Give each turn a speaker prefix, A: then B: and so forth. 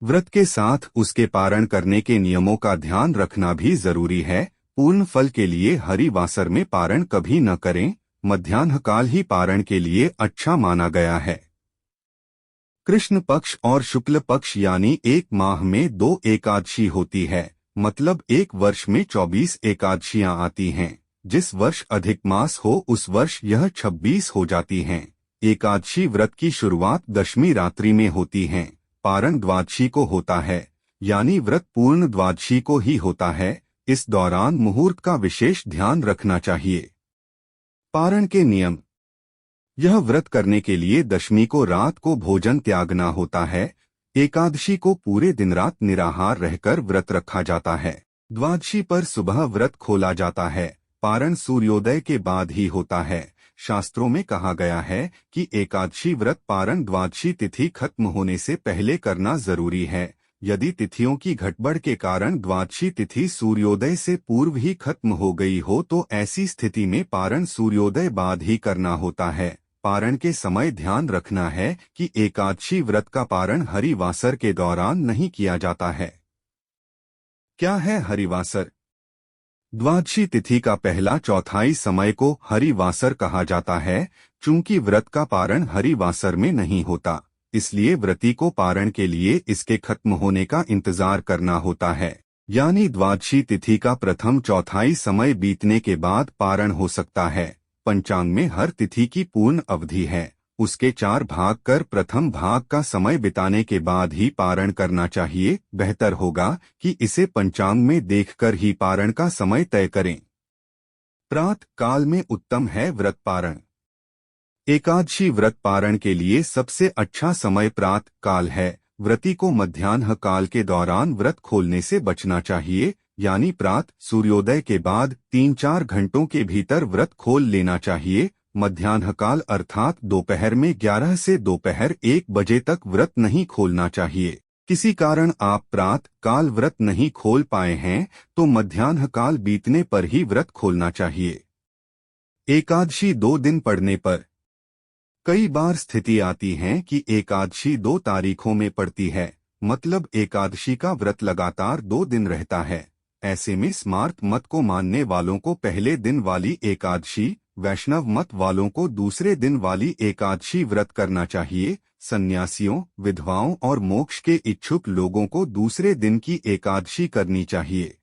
A: व्रत के साथ उसके पारण करने के नियमों का ध्यान रखना भी जरूरी है। पूर्ण फल के लिए हरिवासर में पारण कभी न करें। मध्याह्न काल ही पारण के लिए अच्छा माना गया है। कृष्ण पक्ष और शुक्ल पक्ष यानी एक माह में 2 एकादशी होती है। मतलब एक वर्ष में 24 एकादशियां आती हैं। जिस वर्ष अधिक मास हो उस वर्ष यह 26 हो जाती हैं। एकादशी व्रत की शुरुआत दशमी रात्रि में होती है। पारण द्वादशी को होता है, यानी व्रत पूर्ण द्वादशी को ही होता है। इस दौरान मुहूर्त का विशेष ध्यान रखना चाहिए। पारण के नियम। यह व्रत करने के लिए दशमी को रात को भोजन त्यागना होता है। एकादशी को पूरे दिन रात निराहार रहकर व्रत रखा जाता है। द्वादशी पर सुबह व्रत खोला जाता है। पारण सूर्योदय के बाद ही होता है। शास्त्रों में कहा गया है कि एकादशी व्रत पारण द्वादशी तिथि खत्म होने से पहले करना जरूरी है। यदि तिथियों की गड़बड़ के कारण द्वादशी तिथि सूर्योदय से पूर्व ही खत्म हो गई हो तो ऐसी स्थिति में पारण सूर्योदय बाद ही करना होता है। पारण के समय ध्यान रखना है कि एकादशी व्रत का पारण हरिवासर के दौरान नहीं किया जाता है। क्या है हरिवासर? द्वादशी तिथि का पहला चौथाई समय को हरिवासर कहा जाता है। चूंकि व्रत का पारण हरिवासर में नहीं होता, इसलिए व्रती को पारण के लिए इसके खत्म होने का इंतजार करना होता है। यानी द्वादशी तिथि का प्रथम चौथाई समय बीतने के बाद पारण हो सकता है। पंचांग में हर तिथि की पूर्ण अवधि है। उसके 4 भाग कर प्रथम भाग का समय बिताने के बाद ही पारण करना चाहिए। बेहतर होगा कि इसे पंचांग में देखकर ही पारण का समय तय करें। प्रातः काल में उत्तम है व्रत पारण। एकादशी व्रत पारण के लिए सबसे अच्छा समय प्रातः काल है। व्रती को मध्याह्न काल के दौरान व्रत खोलने से बचना चाहिए। यानी प्रातः सूर्योदय के बाद 3-4 घंटों के भीतर व्रत खोल लेना चाहिए। मध्याह्न काल अर्थात दोपहर में 11 से दोपहर 1 बजे तक व्रत नहीं खोलना चाहिए। किसी कारण आप प्रातः काल व्रत नहीं खोल पाए हैं तो मध्याह्न काल बीतने पर ही व्रत खोलना चाहिए। एकादशी 2 दिन पड़ने पर। कई बार स्थिति आती है कि एकादशी 2 तारीखों में पड़ती है। मतलब एकादशी का व्रत लगातार 2 दिन रहता है। ऐसे में स्मार्त मत को मानने वालों को पहले दिन वाली एकादशी, वैष्णव मत वालों को दूसरे दिन वाली एकादशी व्रत करना चाहिए। सन्यासियों, विधवाओं और मोक्ष के इच्छुक लोगों को दूसरे दिन की एकादशी करनी चाहिए।